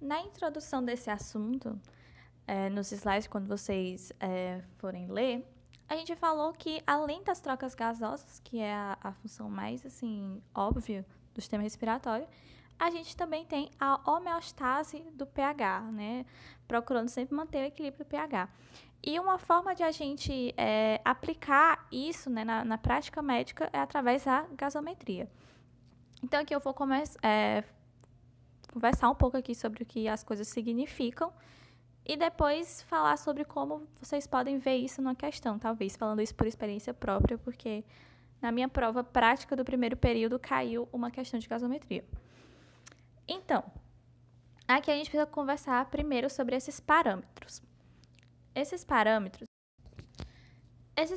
na introdução desse assunto, nos slides, quando vocês forem ler, a gente falou que, além das trocas gasosas, que é a função mais, assim, óbvia do sistema respiratório, a gente também tem a homeostase do pH, né? Procurando sempre manter o equilíbrio do pH. E uma forma de a gente aplicar isso, né, na prática médica é através da gasometria. Então, aqui eu vou conversar um pouco aqui sobre o que as coisas significam e depois falar sobre como vocês podem ver isso numa questão, talvez falando isso por experiência própria, porque na minha prova prática do primeiro período caiu uma questão de gasometria. Então, aqui a gente precisa conversar primeiro sobre esses parâmetros. Esses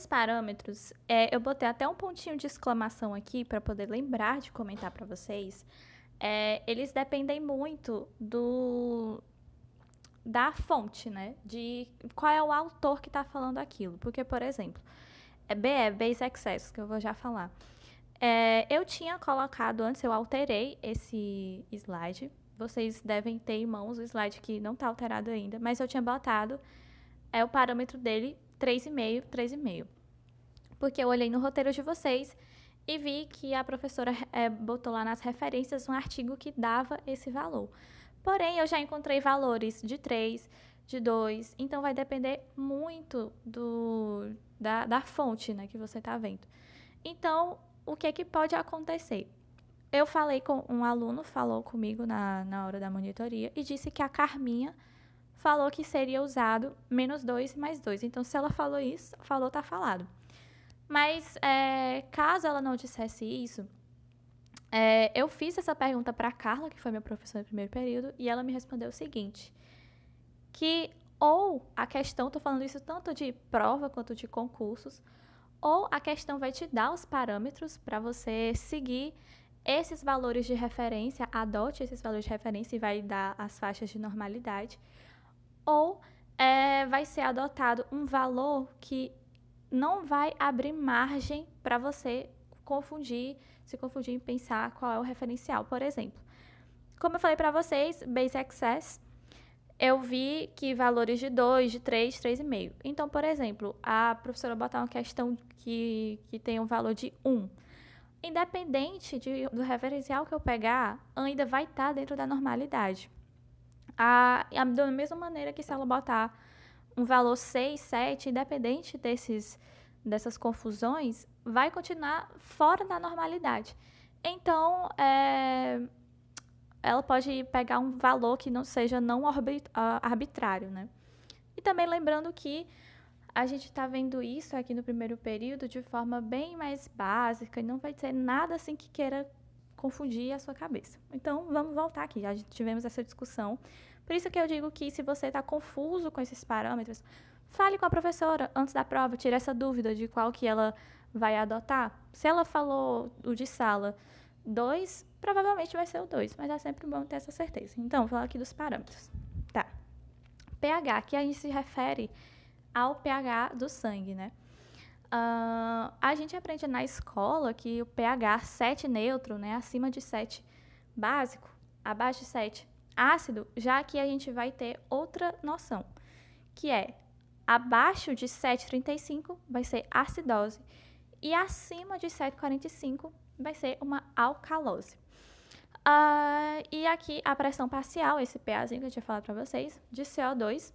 parâmetros, eu botei até um pontinho de exclamação aqui para poder lembrar de comentar para vocês. Eles dependem muito da fonte, né? De qual é o autor que está falando aquilo. Porque, por exemplo, Base Excess, que eu vou já falar. Eu tinha colocado antes, eu alterei esse slide. Vocês devem ter em mãos o slide que não está alterado ainda, mas eu tinha botado o parâmetro dele 3,5, 3,5. Porque eu olhei no roteiro de vocês e vi que a professora botou lá nas referências um artigo que dava esse valor. Porém, eu já encontrei valores de 3, de 2, então vai depender muito da fonte, né, que você está vendo. Então, o que pode acontecer? Eu falei com um aluno, falou comigo na hora da monitoria e disse que a Carminha falou que seria usado menos 2 mais 2. Então, se ela falou isso, falou, tá falado. Mas, caso ela não dissesse isso, eu fiz essa pergunta para a Carla, que foi minha professora no primeiro período, e ela me respondeu o seguinte, que ou a questão, estou falando isso tanto de prova quanto de concursos, ou a questão vai te dar os parâmetros para você seguir esses valores de referência, adote esses valores de referência e vai dar as faixas de normalidade, ou vai ser adotado um valor que não vai abrir margem para você se confundir em pensar qual é o referencial. Por exemplo, como eu falei para vocês, Base Excess, eu vi que valores de 2, de 3, 3,5. Então, por exemplo, a professora botar uma questão que tem um valor de 1. Independente do referencial que eu pegar, ainda vai estar dentro da normalidade. Da mesma maneira que se ela botar um valor 6, 7, independente dessas confusões, vai continuar fora da normalidade. Então, ela pode pegar um valor que não seja arbitrário, né? E também lembrando que a gente está vendo isso aqui no primeiro período de forma bem mais básica e não vai ter nada assim que queira confundir a sua cabeça. Então, vamos voltar aqui. Já tivemos essa discussão. Por isso que eu digo que se você está confuso com esses parâmetros, fale com a professora antes da prova, tire essa dúvida de qual que ela vai adotar. Se ela falou o de sala 2, provavelmente vai ser o 2, mas é sempre bom ter essa certeza. Então, vou falar aqui dos parâmetros. Tá. pH, que a gente se refere ao pH do sangue, né? A gente aprende na escola que o pH 7 neutro, né, acima de 7 básico, abaixo de 7 ácido, já que a gente vai ter outra noção, que é abaixo de 7,35 vai ser acidose e acima de 7,45 vai ser uma alcalose. E aqui a pressão parcial, esse pAzinho que eu tinha falado para vocês, de CO2,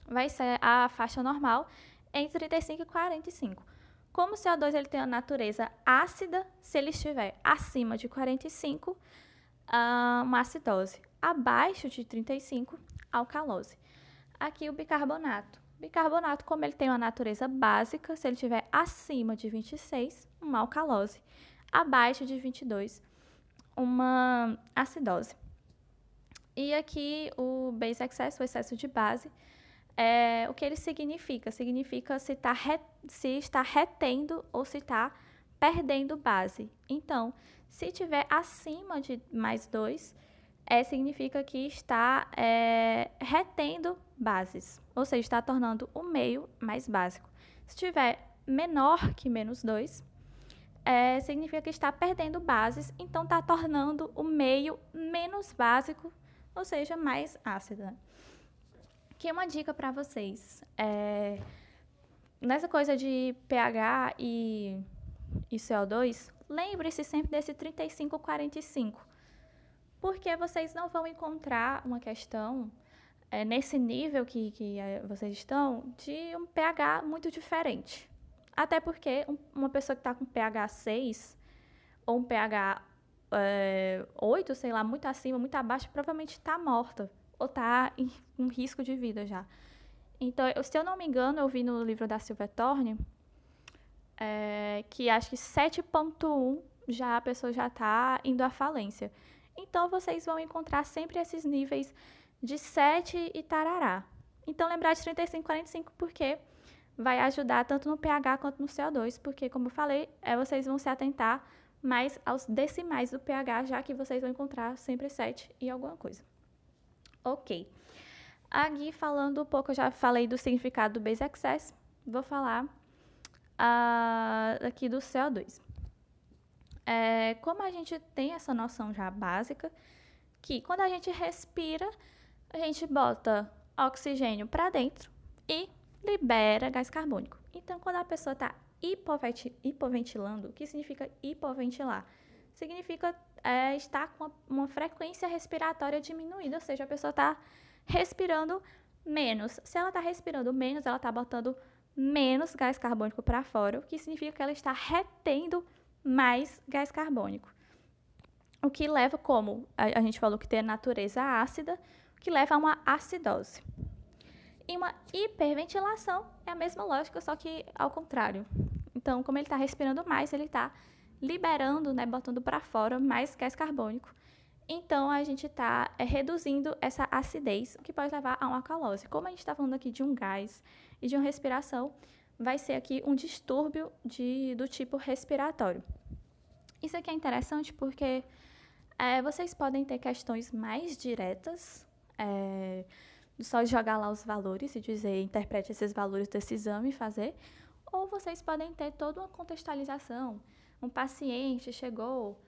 vai ser a faixa normal entre 35 e 45. Como o CO2 ele tem a natureza ácida, se ele estiver acima de 45, uma acidose. Abaixo de 35, alcalose. Aqui o bicarbonato. Bicarbonato, como ele tem uma natureza básica, se ele estiver acima de 26, uma alcalose. Abaixo de 22, uma acidose. E aqui o base excess, o excesso de base, o que ele significa? Significa se está retendo ou se está perdendo base. Então, se tiver acima de mais 2, significa que está retendo bases, ou seja, está tornando o meio mais básico. Se tiver menor que menos 2, significa que está perdendo bases, então está tornando o meio menos básico ou seja, mais ácida. Que uma dica para vocês, nessa coisa de pH e CO2, lembre-se sempre desse 35-45, porque vocês não vão encontrar uma questão nesse nível que vocês estão, de um pH muito diferente. Até porque uma pessoa que está com pH 6 ou um pH 8, sei lá, muito acima, muito abaixo, provavelmente está morta ou está em risco de vida já. Então, se eu não me engano, eu vi no livro da Silvia Thorne que acho que 7.1 já a pessoa já está indo à falência. Então, vocês vão encontrar sempre esses níveis de 7 e tarará. Então, lembrar de 35-45 porque vai ajudar tanto no pH quanto no CO2, porque, como eu falei, vocês vão se atentar mais aos decimais do pH, já que vocês vão encontrar sempre 7 e alguma coisa. Ok. Aqui, falando um pouco, eu já falei do significado do Base Excess, vou falar aqui do CO2. Como a gente tem essa noção já básica, que quando a gente respira, a gente bota oxigênio para dentro e libera gás carbônico. Então, quando a pessoa está hipoventilando, o que significa hipoventilar? Significa estar com uma frequência respiratória diminuída, ou seja, a pessoa está respirando menos. Se ela está respirando menos, ela está botando menos gás carbônico para fora, o que significa que ela está retendo mais gás carbônico. O que leva, como a gente falou que tem a natureza ácida, o que leva a uma acidose. E uma hiperventilação é a mesma lógica, só que ao contrário. Então, como ele está respirando mais, ele está liberando, botando para fora mais gás carbônico. Então, a gente está reduzindo essa acidez, o que pode levar a uma alcalose. Como a gente está falando aqui de um gás e de uma respiração, vai ser aqui um distúrbio do tipo respiratório. Isso aqui é interessante porque vocês podem ter questões mais diretas, só jogar lá os valores e dizer, interprete esses valores desse exame e fazer, ou vocês podem ter toda uma contextualização. Um paciente chegou,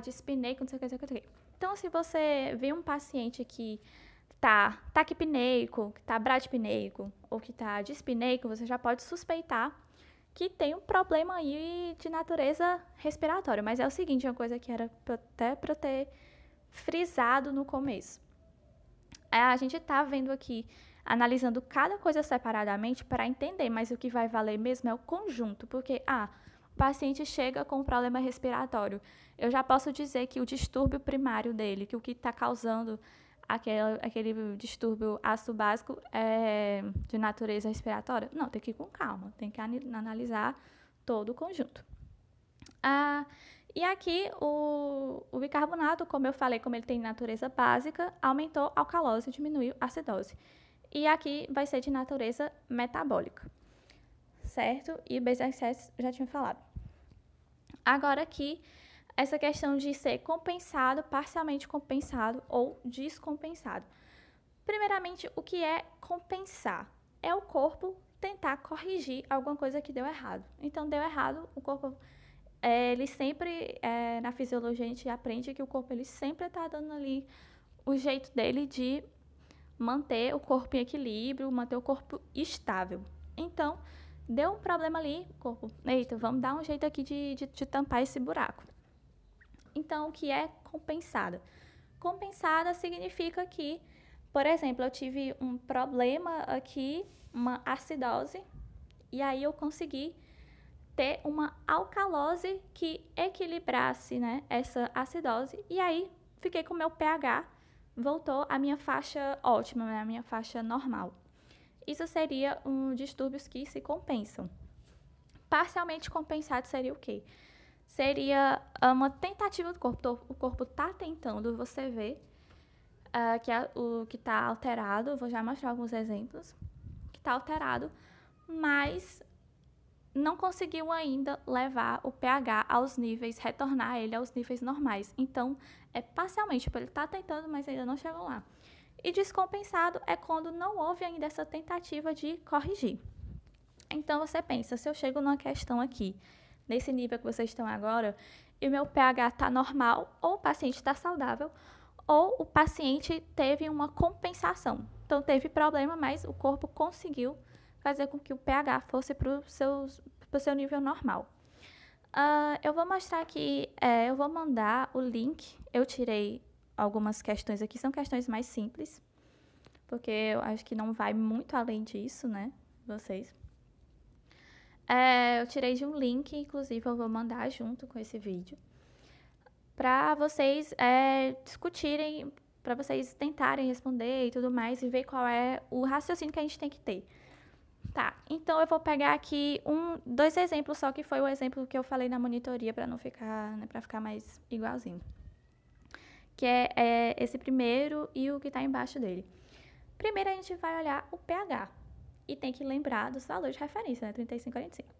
dispneico, não sei o que. Então, se você vê um paciente que está taquipneico, que está bradipneico, ou que está dispneico, você já pode suspeitar que tem um problema aí de natureza respiratória. Mas é o seguinte, uma coisa que era até para ter frisado no começo. A gente está vendo aqui, analisando cada coisa separadamente para entender, mas o que vai valer mesmo é o conjunto, porque, o paciente chega com um problema respiratório. Eu já posso dizer que o distúrbio primário dele, que o que está causando aquele distúrbio ácido básico é de natureza respiratória? Não, tem que ir com calma, tem que analisar todo o conjunto. E aqui o bicarbonato, como eu falei, como ele tem natureza básica, aumentou a alcalose e diminuiu a acidose. E aqui vai ser de natureza metabólica, certo? E o Base Excess já tinha falado. Agora aqui, essa questão de ser compensado, parcialmente compensado ou descompensado. Primeiramente, o que é compensar? É o corpo tentar corrigir alguma coisa que deu errado. Então, deu errado, o corpo... ele sempre, na fisiologia, a gente aprende que o corpo ele sempre está dando ali o jeito dele de manter o corpo em equilíbrio, manter o corpo estável. Então, deu um problema ali, corpo, eita, vamos dar um jeito aqui de tampar esse buraco. Então, o que é compensada? Compensada significa que, por exemplo, eu tive um problema aqui, uma acidose, e aí eu consegui ter uma alcalose que equilibrasse, essa acidose, e aí fiquei com o meu pH, voltou à minha faixa ótima, à minha faixa normal. Isso seria distúrbios que se compensam. Parcialmente compensado seria o quê? Seria uma tentativa do corpo. Então, o corpo está tentando, você vê o que está alterado, eu vou já mostrar alguns exemplos, que está alterado, mas não conseguiu ainda levar o pH aos níveis, retornar ele aos níveis normais. Então, parcialmente, ele está tentando, mas ainda não chegou lá. E descompensado é quando não houve ainda essa tentativa de corrigir. Então, você pensa, se eu chego numa questão aqui, nesse nível que vocês estão agora, e o meu pH está normal, ou o paciente está saudável, ou o paciente teve uma compensação. Então, teve problema, mas o corpo conseguiu fazer com que o pH fosse para o seu nível normal. Eu vou mostrar aqui, eu vou mandar o link. Eu tirei algumas questões aqui, são questões mais simples, porque eu acho que não vai muito além disso, né, vocês. Eu tirei de um link, inclusive eu vou mandar junto com esse vídeo, para vocês discutirem, para vocês tentarem responder e tudo mais, e ver qual é o raciocínio que a gente tem que ter. Tá, então eu vou pegar aqui dois exemplos só, que foi o exemplo que eu falei na monitoria, para não ficar, né, para ficar mais igualzinho. Que é esse primeiro e o que está embaixo dele. Primeiro a gente vai olhar o pH. E tem que lembrar dos valores de referência, né? 35 e 45.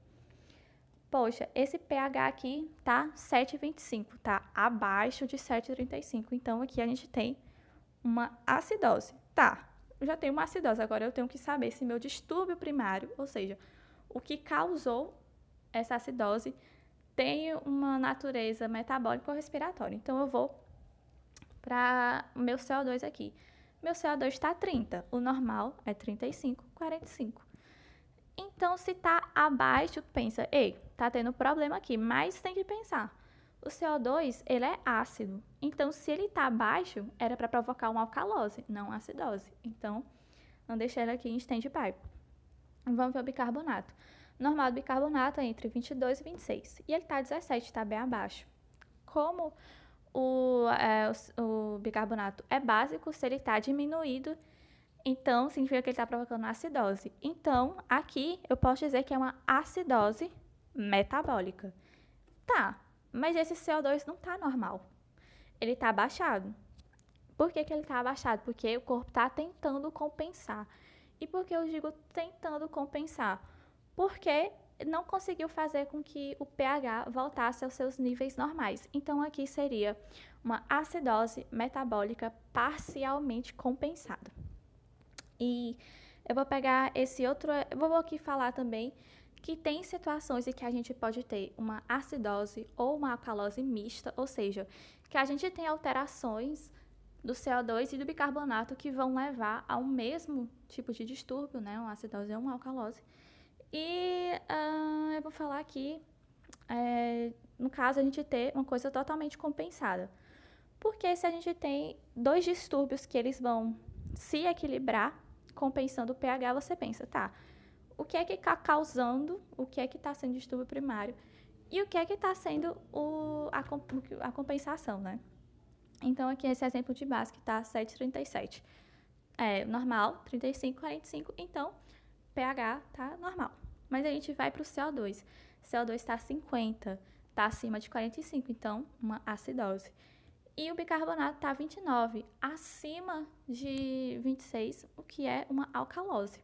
Poxa, esse pH aqui tá 7,25, tá abaixo de 7,35. Então, aqui a gente tem uma acidose. Tá, eu já tenho uma acidose, agora eu tenho que saber se meu distúrbio primário, ou seja, o que causou essa acidose, tem uma natureza metabólica ou respiratória. Então, eu vou para o meu CO2 aqui. Meu CO2 está 30, o normal é 35, 45. Então, se está abaixo, pensa, ei, tá tendo problema aqui, mas tem que pensar. O CO2, ele é ácido. Então, se ele está abaixo, era para provocar uma alcalose, não acidose. Então, não deixei ele aqui em stand-by. Vamos ver o bicarbonato. O normal do bicarbonato é entre 22 e 26. E ele está 17, está bem abaixo. Como o bicarbonato é básico, se ele está diminuído, então significa que ele está provocando acidose. Então, aqui eu posso dizer que é uma acidose metabólica. Tá, mas esse CO2 não está normal. Ele está abaixado. Por que ele está abaixado? Porque o corpo está tentando compensar. E por que eu digo tentando compensar? Porque não conseguiu fazer com que o pH voltasse aos seus níveis normais. Então, aqui seria uma acidose metabólica parcialmente compensada. E eu vou pegar esse outro, eu vou aqui falar também que tem situações em que a gente pode ter uma acidose ou uma alcalose mista, ou seja, que a gente tem alterações do CO2 e do bicarbonato que vão levar ao mesmo tipo de distúrbio, né, uma acidose ou uma alcalose. E eu vou falar aqui, no caso, a gente ter uma coisa totalmente compensada. Porque se a gente tem dois distúrbios que eles vão se equilibrar, compensando o pH, você pensa, tá, o que é que está causando, o que é que está sendo distúrbio primário e o que é que está sendo a compensação, né? Então, aqui esse exemplo de base que está 7,37. Normal, 35, 45, então pH tá normal. Mas a gente vai para o CO2. CO2 está 50, está acima de 45, então uma acidose. E o bicarbonato está 29, acima de 26, o que é uma alcalose.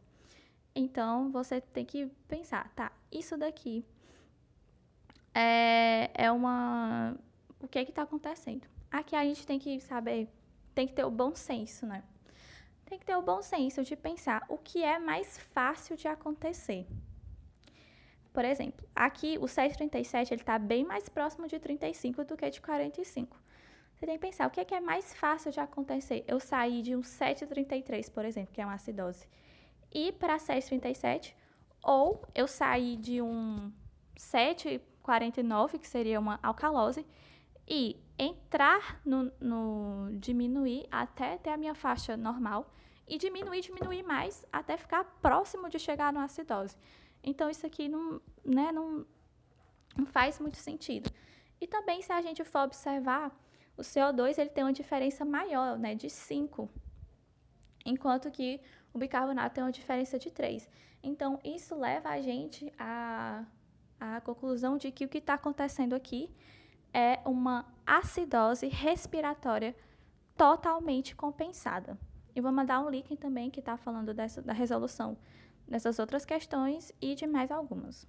Então, você tem que pensar, tá, isso daqui o que está acontecendo? Aqui a gente tem que saber, tem que ter o bom senso, né? Tem que ter o bom senso de pensar o que é mais fácil de acontecer. Por exemplo, aqui o 7,37 ele está bem mais próximo de 35 do que de 45. Você tem que pensar o que é mais fácil de acontecer. Eu sair de um 7,33, por exemplo, que é uma acidose, e para 7,37, ou eu sair de um 7,49, que seria uma alcalose, e entrar diminuir até ter a minha faixa normal e diminuir mais até ficar próximo de chegar na acidose. Então, isso aqui não faz muito sentido. E também, se a gente for observar, o CO2 ele tem uma diferença maior, né, de 5, enquanto que o bicarbonato tem uma diferença de 3. Então, isso leva a gente à conclusão de que o que está acontecendo aqui é uma acidose respiratória totalmente compensada. Eu vou mandar um link também que está falando da resolução dessas outras questões e de mais algumas.